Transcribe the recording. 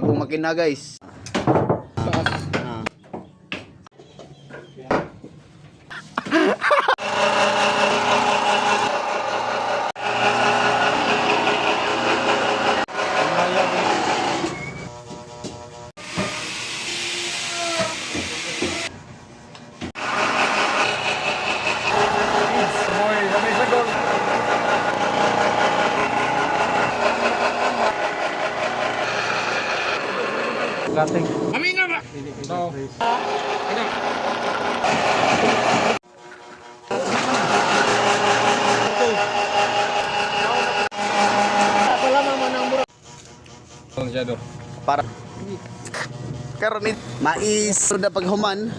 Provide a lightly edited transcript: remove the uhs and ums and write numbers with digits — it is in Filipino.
akong makina guys. Gating. Amin na ba? No. Ano? Para karon mais na paghuman.